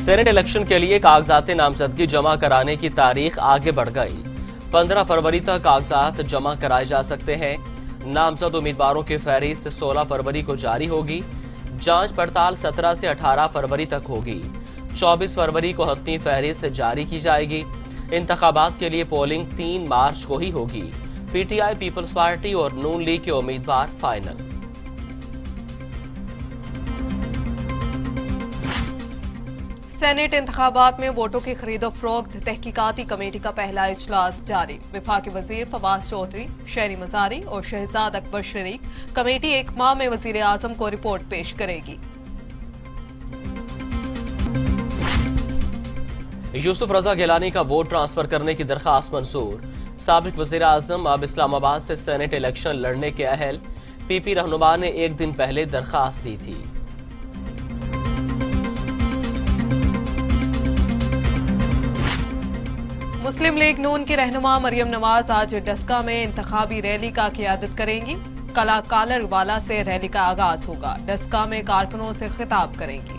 Senate election के लिए कागजात नामजदगी जमा कराने की तारीख आगे बढ़ गई। 15 फरवरी तक कागजात जमा कराए जा सकते हैं। नामजद उम्मीदवारों की फहरिस्त 16 फरवरी को जारी होगी। जांच पड़ताल 17 से 18 फरवरी तक होगी। 24 फरवरी को हतमी फहरिस्त जारी की जाएगी। इंतखाबात के लिए पोलिंग 3 मार्च को ही होगी। पीटीआई, पीपल्स पार्टी और नून लीग के उम्मीदवार फाइनल। सेनेट इंतखाबात में वोटों की खरीदो फरोख्त तहकीकाती कमेटी का पहला इजलास जारी। वफाकी वजीर फवाद चौधरी, शहरी मजारी और शहजाद अकबर शरीक। कमेटी 1 माह में वजीर आजम को रिपोर्ट पेश करेगी। यूसुफ रजा गिलानी का वोट ट्रांसफर करने की दरखास्त मंजूर। साबिक वजीर आजम अब इस्लामाबाद से सेनेट इलेक्शन लड़ने के अहल। पीपी रहनुमा ने 1 दिन पहले दरखास्त दी थी। मुस्लिम लीग नून की रहनुमा मरियम नवाज आज डस्का में इंतखाबी रैली का क़ियादत करेंगी। कला कालरवाला से रैली का आगाज होगा। डस्का में कारकुनों से खिताब करेंगी।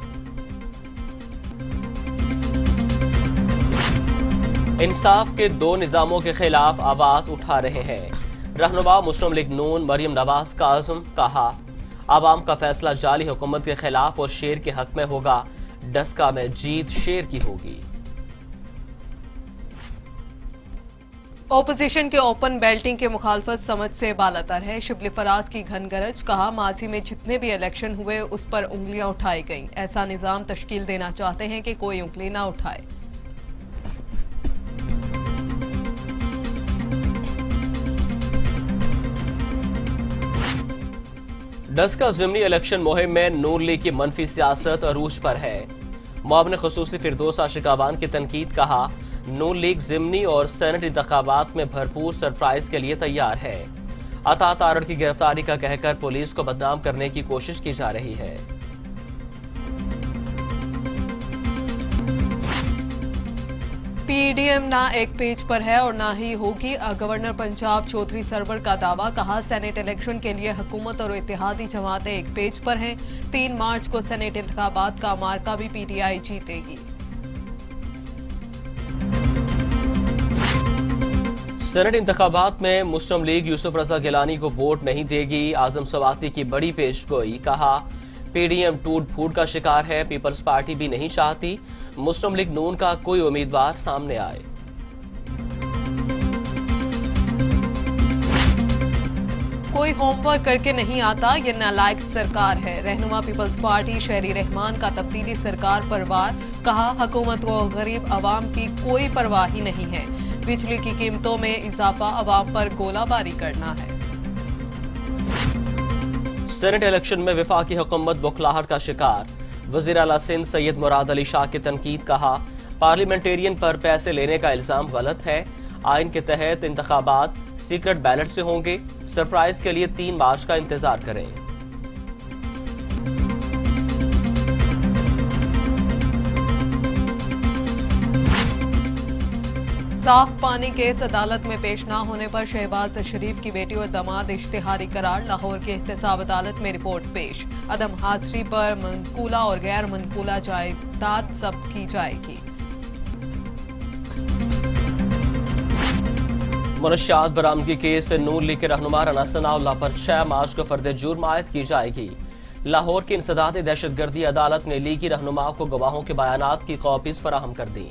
इंसाफ के 2 निजामों के खिलाफ आवाज उठा रहे हैं। रहनुमा मुस्लिम लीग नून मरियम नवाज का आज़म, कहा आवाम का फैसला जाली हुकूमत के खिलाफ और शेर के हक में होगा। डस्का में जीत शेर की होगी। ओपोजिशन के ओपन बेल्टिंग के मुखालफत समझ से बालातर है। शिबली फराज की घन गरज, कहा माजी में जितने भी इलेक्शन हुए उस पर उंगलियां उठाई गईं। ऐसा निजाम तश्कील देना चाहते हैं कि कोई उंगली ना उठाए। डस्का ज़िमनी इलेक्शन मुहिम में नून लीग की मनफी सियासत अरूज पर है। मुआविन खुसूसी फिरदौस आशिकाबान की तनकीद, कहा नून लीग ज़िमनी और सेनेट इंतखाबात में भरपूर सरप्राइज के लिए तैयार है। अता तारड़ की गिरफ्तारी का कहकर पुलिस को बदनाम करने की कोशिश की जा रही है। पीडीएम ना एक पेज पर है और ना ही होगी। गवर्नर पंजाब चौधरी सरवर का दावा, कहा सेनेट इलेक्शन के लिए हुकूमत और इत्तेहादी जमातें एक पेज पर हैं। 3 मार्च को सेनेट इंतखाबात का मार्का भी पीटीआई जीतेगी। सेनेट इंतखाबात में मुस्लिम लीग यूसुफ रजा गिलानी को वोट नहीं देगी। आजम सवाती की बड़ी पेशगोई, कहा पीडीएम टूट फूट का शिकार है। पीपल्स पार्टी भी नहीं चाहती मुस्लिम लीग नून का कोई उम्मीदवार सामने आए। कोई होमवर्क करके नहीं आता, ये नालायक सरकार है। रहनुमा पीपल्स पार्टी शहरी रहमान का तब्दीली सरकार पर वार, कहा हुकूमत को गरीब अवाम की कोई परवाह ही नहीं है। बिजली की कीमतों में इजाफा अवाम पर गोलाबारी करना है। सेनेट इलेक्शन में वफाकी हुकूमत बुखलाहट का शिकार। वज़ीर आला सिंध सैयद मुराद अली शाह की तनकीद, कहा पार्लियामेंटेरियन पर पैसे लेने का इल्जाम गलत है। आइन के तहत इंतखाबात सीक्रेट बैलेट से होंगे। सरप्राइज के लिए 3 मार्च का इंतजार करें। साफ पानी केस अदालत में पेश न होने पर शहबाज शरीफ की बेटी और दामाद इश्तिहारी करार। लाहौर की एहतसाब अदालत में रिपोर्ट पेश। अदम हाजिरी पर मनकूला और गैर मनकूला जायदाद जब्त की जाएगी। मुनशियात बरामदगी केस नून लीग के रहनुमा राना सनाउल्लाह पर 6 मार्च को फर्द जुर्म आयद की जाएगी। लाहौर की इंसदाद दहशतगर्दी अदालत ने लीगी रहनुमा को गवाहों के बयानात की कॉपीज फराहम कर दी।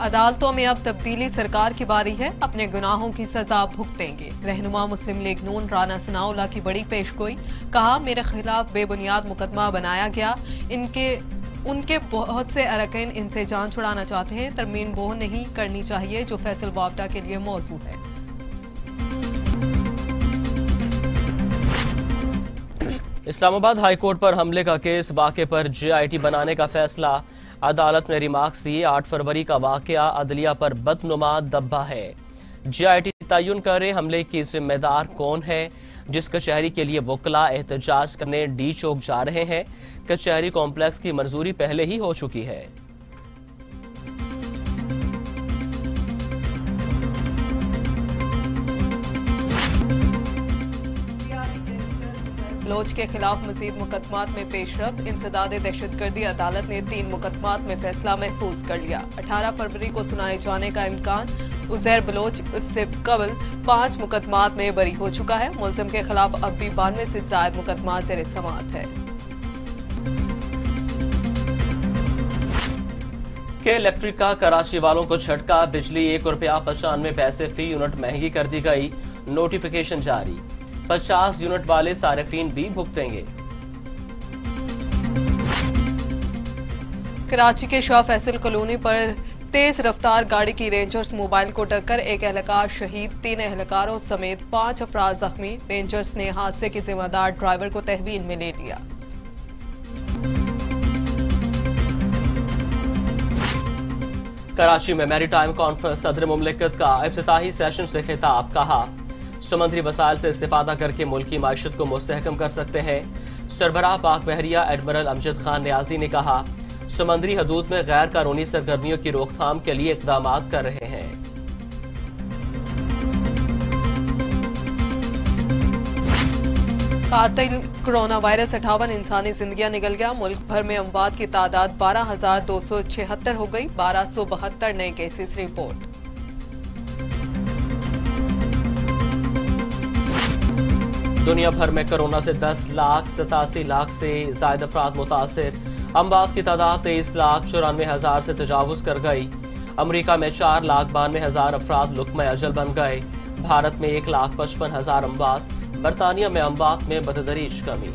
अदालतों में अब तब्दीली सरकार की बारी है, अपने गुनाहों की सजा भुगतेंगे। रहनुमा मुस्लिम लीग नून राना सनाउल्लाह की बड़ी पेशगोई, कहा मेरे खिलाफ बेबुनियाद मुकदमा बनाया गया। उनके बहुत से अरकान इनसे जान छुड़ाना चाहते हैं। तरमीम वो नहीं करनी चाहिए जो फैसल वापडा के लिए मौजू है। इस्लामाबाद हाईकोर्ट पर हमले का केस वाक़े पर जेआईटी बनाने का फैसला। अदालत ने रिमार्क्स दिए। 8 फरवरी का वाकया अदलिया पर बदनुमा दब्बा है। जेआईटी तयन करे हमले की जिम्मेदार कौन है। जिस कचहरी के लिए वकला एहतजाज करने डी चौक जा रहे हैं, कचहरी कॉम्प्लेक्स की मंजूरी पहले ही हो चुकी है। बलोच के खिलाफ मजीद मुकदमात में पेशरफ। इंसदाद दहशतगर्दी अदालत ने 3 मुकदमात में फैसला महफूज कर लिया। 18 फरवरी को सुनाए जाने का इम्कान। उजैर बलोच इससे कबल 5 मुकदमात में बरी हो चुका है। मुलजिम के खिलाफ अब भी 92 से ज्यादा मुकदमा ज़ेर समाअत है। के इलेक्ट्रिक का कराची वालों को झटका। बिजली ₹1.95 फी यूनिट महंगी कर दी गई। नोटिफिकेशन जारी। 50 यूनिट वाले सारिफीन भी भुगतेंगे। कराची के शाह फैसल कॉलोनी पर तेज रफ्तार गाड़ी की रेंजर्स मोबाइल को टक्कर। एक एहलकार शहीद, 3 एहलकारों समेत 5 अफराद जख्मी। रेंजर्स ने हादसे के जिम्मेदार ड्राइवर को तहवील में ले लिया। कराची में मैरीटाइम कॉन्फ्रेंस। सदर मुमलिकत का इफ्तिताही सेशन से खिताब। कहा, समुद्री वसाइल से इस्तेफादा करके मुल्क की माशत को मुस्तहकम कर सकते हैं। सरबराह पाक बहरिया एडमिरल अमजद खान नियाजी ने कहा, समुद्री हदूद में गैर कानूनी सरगर्मियों की रोकथाम के लिए इक़दाम कर रहे हैं। कातिल कोरोना वायरस 58 इंसानी जिंदगियां निकल गया। मुल्क भर में अमवात की तादाद 12,276 हो गई। 1272 नए केसेस रिपोर्ट। दुनिया भर में कोरोना से 10,87,00,000 से ज्यादा अफराद मुतासिर। अमवात की तादाद 23,94,000 से तजावुज कर गई। अमरीका में 4,92,000 अफराद लुक्मा अजल बन गए। भारत में 1,55,000 अमवात। बरतानिया में अमवात में बतदरीज कमी।